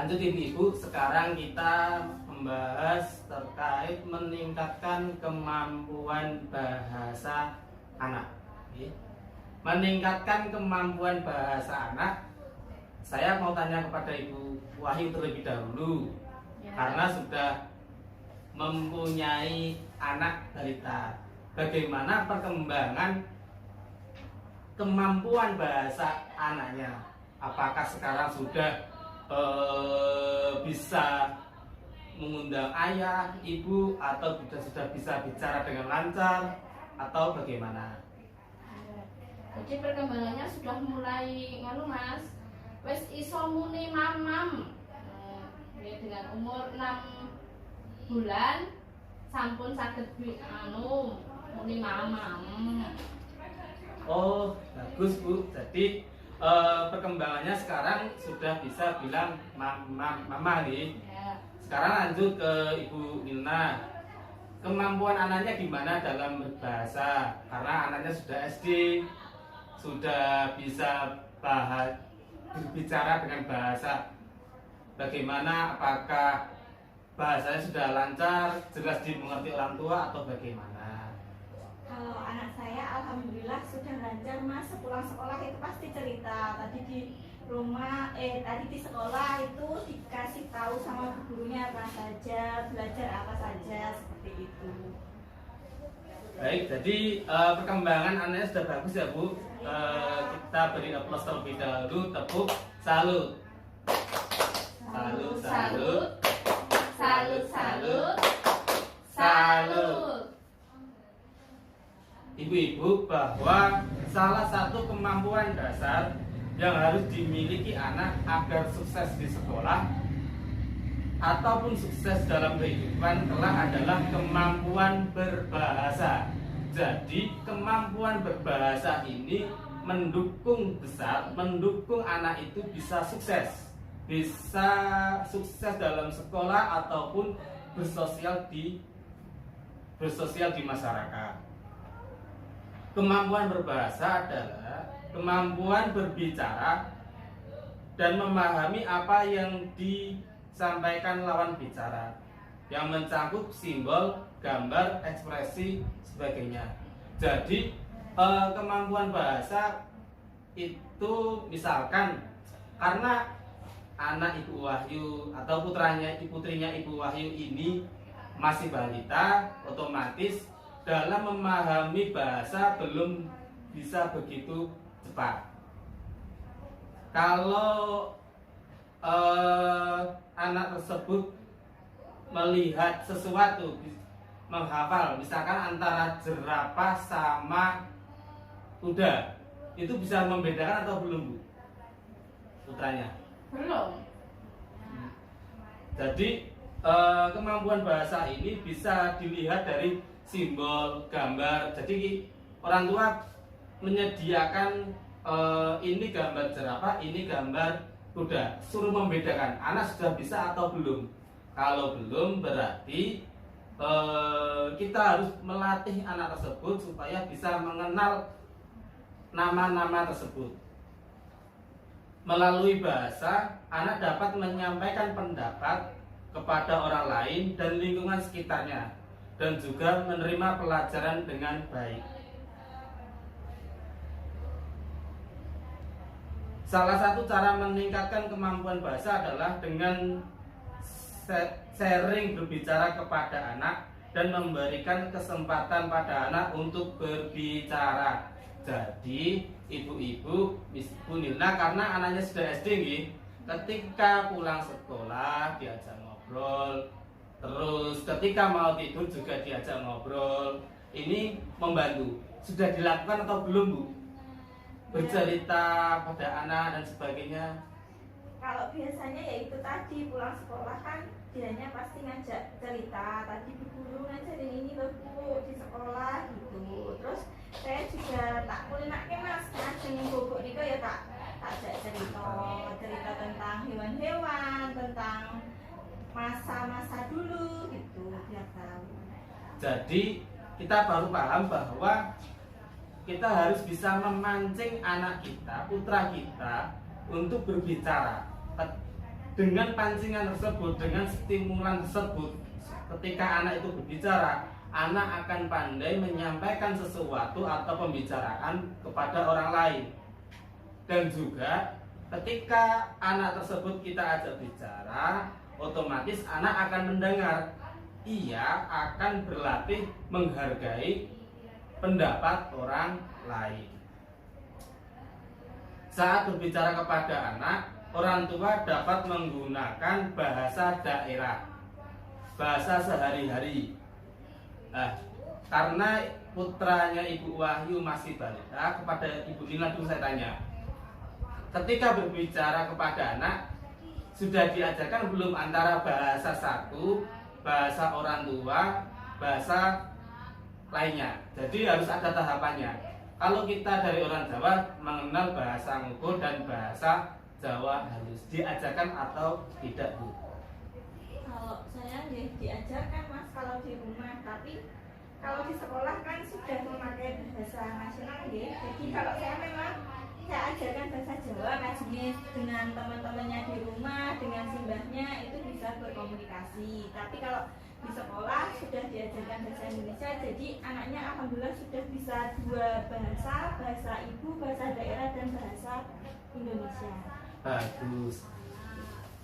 Lanjut ibu-ibu, sekarang kita membahas terkait meningkatkan kemampuan bahasa anak. Oke. Meningkatkan kemampuan bahasa anak, saya mau tanya kepada Ibu Wahyu terlebih dahulu, karena sudah mempunyai anak balita. Bagaimana perkembangan kemampuan bahasa anaknya? Apakah sekarang sudah bisa mengundang ayah, ibu, atau sudah bisa bicara dengan lancar, atau bagaimana? Jadi perkembangannya sudah mulai mas, wes iso muni mamam. Dengan umur 6 bulan sampun saged muni mamam. Oh, bagus Bu. Jadi perkembangannya sekarang sudah bisa bilang mama nih. Ya. Sekarang lanjut ke Ibu Nilna. Kemampuan anaknya gimana dalam berbahasa? Karena anaknya sudah SD, sudah bisa berbicara dengan bahasa. Bagaimana? Apakah bahasanya sudah lancar, jelas dimengerti orang tua, atau bagaimana? Kalau anak saya alhamdulillah sudah lancar mas, sepulang sekolah itu pasti cerita. Tadi di rumah, tadi di sekolah itu dikasih tahu sama gurunya apa saja, belajar apa saja, seperti itu. Baik, jadi perkembangan anaknya sudah bagus ya Bu. Kita beri aplaus terlebih dahulu, tepuk salut. Salut, salut, Salut, salut, salut. Ibu-ibu, bahwa salah satu kemampuan dasar yang harus dimiliki anak agar sukses di sekolah ataupun sukses dalam kehidupan kelak adalah kemampuan berbahasa. Jadi kemampuan berbahasa ini mendukung anak itu bisa sukses dalam sekolah ataupun bersosial di masyarakat. Kemampuan berbahasa adalah kemampuan berbicara dan memahami apa yang disampaikan lawan bicara, yang mencakup simbol, gambar, ekspresi, sebagainya. Jadi kemampuan bahasa itu misalkan karena anak Ibu Wahyu atau putrinya Ibu Wahyu ini masih balita, otomatis dalam memahami bahasa belum bisa begitu cepat. Kalau anak tersebut melihat sesuatu, menghafal, misalkan antara jerapah sama kuda, itu bisa membedakan atau belum Bu? Putranya? belum. Jadi kemampuan bahasa ini bisa dilihat dari simbol, gambar. Jadi orang tua menyediakan ini gambar jerapah, ini gambar kuda, suruh membedakan. Anak sudah bisa atau belum? Kalau belum, berarti kita harus melatih anak tersebut supaya bisa mengenal nama-nama tersebut. Melalui bahasa, anak dapat menyampaikan pendapat kepada orang lain dan lingkungan sekitarnya, dan juga menerima pelajaran dengan baik. Salah satu cara meningkatkan kemampuan bahasa adalah dengan sharing berbicara kepada anak dan memberikan kesempatan pada anak untuk berbicara. Jadi ibu-ibu, Ibu Nilna, karena anaknya sudah SD nih, ketika pulang sekolah diajak ngobrol, terus ketika mau tidur juga diajak ngobrol. Ini membantu. Sudah dilakukan atau belum Bu? Bercerita pada anak dan sebagainya. Kalau biasanya ya itu tadi pulang sekolah kan dianya pasti ngajak cerita. Tadi Bu guru ngajarin ini loh Bu di sekolah gitu. Terus saya juga tak kulinekke mas, ngajeng bobok nika ya tak ajak cerita tentang hewan-hewan, tentang masa-masa dulu gitu biar tahu. Jadi kita baru paham bahwa kita harus bisa memancing anak kita, putra kita untuk berbicara. dengan pancingan tersebut, dengan stimulan tersebut, ketika anak itu berbicara, anak akan pandai menyampaikan sesuatu atau pembicaraan kepada orang lain. Dan juga ketika anak tersebut kita ajak bicara, otomatis anak akan mendengar. Ia akan berlatih menghargai pendapat orang lain. Saat berbicara kepada anak, orang tua dapat menggunakan bahasa daerah, bahasa sehari-hari. Nah, karena putranya Ibu Wahyu masih balita, kepada Ibu Nina dulu saya tanya, ketika berbicara kepada anak, sudah diajarkan belum antara bahasa satu, bahasa orang tua, bahasa lainnya? Jadi harus ada tahapannya. Kalau kita dari orang Jawa mengenal bahasa Ngoko dan bahasa Jawa halus, diajarkan atau tidak, Bu? Kalau saya diajarkan Mas kalau di rumah, tapi kalau di sekolah kan sudah memakai bahasa nasional ya. Jadi kalau saya memang saya ajarkan bahasa Jawa, ngajinya dengan teman-temannya di rumah, dengan simbahnya itu bisa berkomunikasi. Tapi kalau di sekolah sudah diajarkan bahasa Indonesia, jadi anaknya alhamdulillah sudah bisa dua bahasa, bahasa ibu, bahasa daerah, dan bahasa Indonesia. Bagus.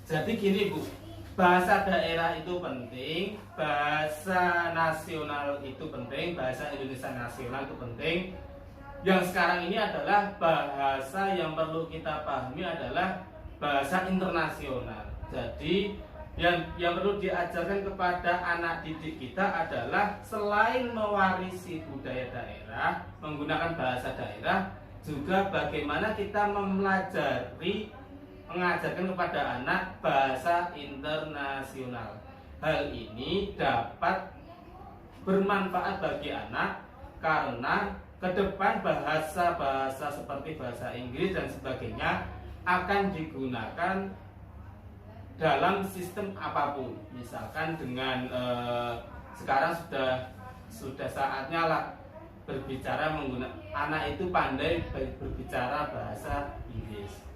Jadi gini, Bu, bahasa daerah itu penting, bahasa nasional itu penting, bahasa Indonesia nasional itu penting. Yang sekarang ini adalah bahasa yang perlu kita pahami adalah bahasa internasional. Jadi yang perlu diajarkan kepada anak didik kita adalah selain mewarisi budaya daerah, menggunakan bahasa daerah, juga bagaimana kita mengajarkan kepada anak bahasa internasional. Hal ini dapat bermanfaat bagi anak karena ke depan bahasa-bahasa seperti bahasa Inggris dan sebagainya akan digunakan dalam sistem apapun. Misalkan dengan sekarang sudah saatnya lah berbicara menggunakan, anak itu pandai berbicara bahasa Inggris.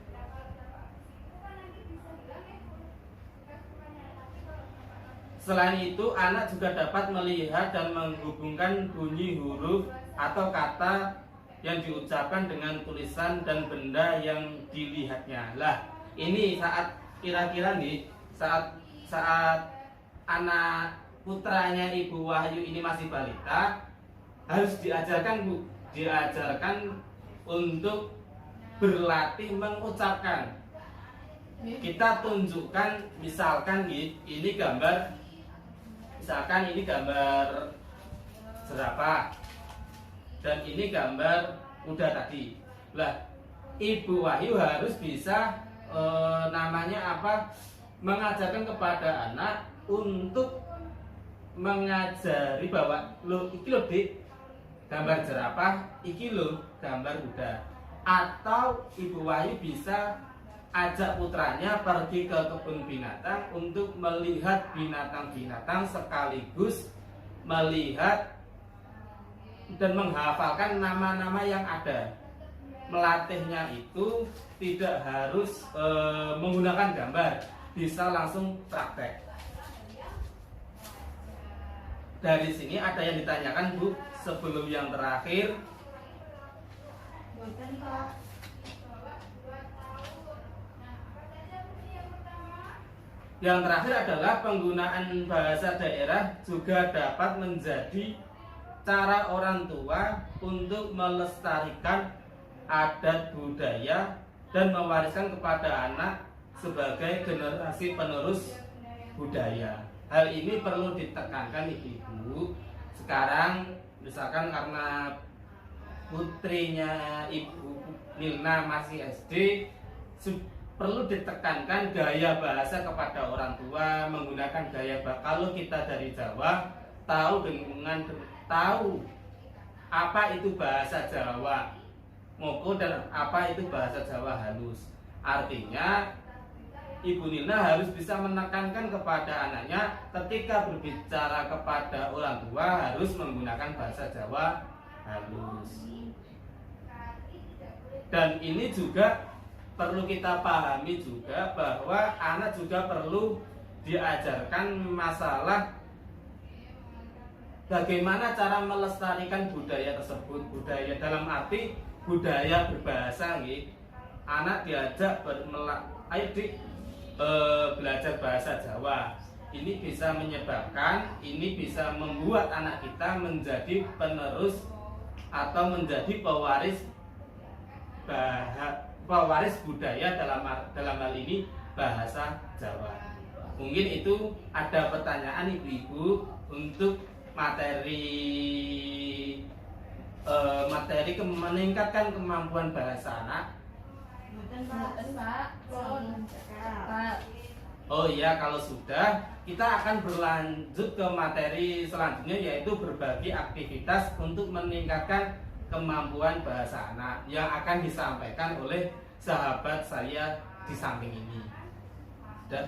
Selain itu, anak juga dapat melihat dan menghubungkan bunyi huruf atau kata yang diucapkan dengan tulisan dan benda yang dilihatnya. Lah, ini saat kira-kira nih, saat anak putranya Ibu Wahyu ini masih balita, harus diajarkan, Bu, diajarkan untuk berlatih mengucapkan. Kita tunjukkan, misalkan ini gambar, misalkan ini gambar jerapah dan ini gambar kuda tadi. Lah, Ibu Wahyu harus bisa namanya apa? Mengajarkan kepada anak untuk mengajari bahwa lo iki lo Dik, gambar jerapah, iki lo gambar kuda. Atau Ibu Wahyu bisa ajak putranya pergi ke kebun binatang untuk melihat binatang-binatang sekaligus melihat dan menghafalkan nama-nama yang ada. Melatihnya itu tidak harus menggunakan gambar, bisa langsung praktek. Dari sini ada yang ditanyakan, Bu, sebelum yang terakhir. Bukan Pak. Yang terakhir adalah penggunaan bahasa daerah juga dapat menjadi cara orang tua untuk melestarikan adat budaya dan mewariskan kepada anak sebagai generasi penerus budaya. Hal ini perlu ditekankan, Ibu. Sekarang misalkan karena putrinya Ibu Nilna masih SD, perlu ditekankan gaya bahasa kepada orang tua, menggunakan gaya bahasa. Kalau kita dari Jawa tahu apa itu bahasa Jawa Ngoko dan apa itu bahasa Jawa halus. Artinya Ibu Nina harus bisa menekankan kepada anaknya ketika berbicara kepada orang tua harus menggunakan bahasa Jawa halus. Dan ini juga perlu kita pahami juga bahwa anak juga perlu diajarkan masalah bagaimana cara melestarikan budaya tersebut. Budaya dalam arti budaya berbahasa gitu. Anak diajak ayo belajar bahasa Jawa. Ini bisa menyebabkan, ini bisa membuat anak kita menjadi penerus atau menjadi pewaris budaya dalam hal ini bahasa Jawa. Mungkin itu ada pertanyaan ibu-ibu untuk materi meningkatkan kemampuan bahasa anak. Mboten, Mboten, Pak. Sampun cekap. Pak. Oh iya, kalau sudah, kita akan berlanjut ke materi selanjutnya, yaitu berbagi aktivitas untuk meningkatkan kemampuan bahasa anak yang akan disampaikan oleh sahabat saya di samping ini. Sudah.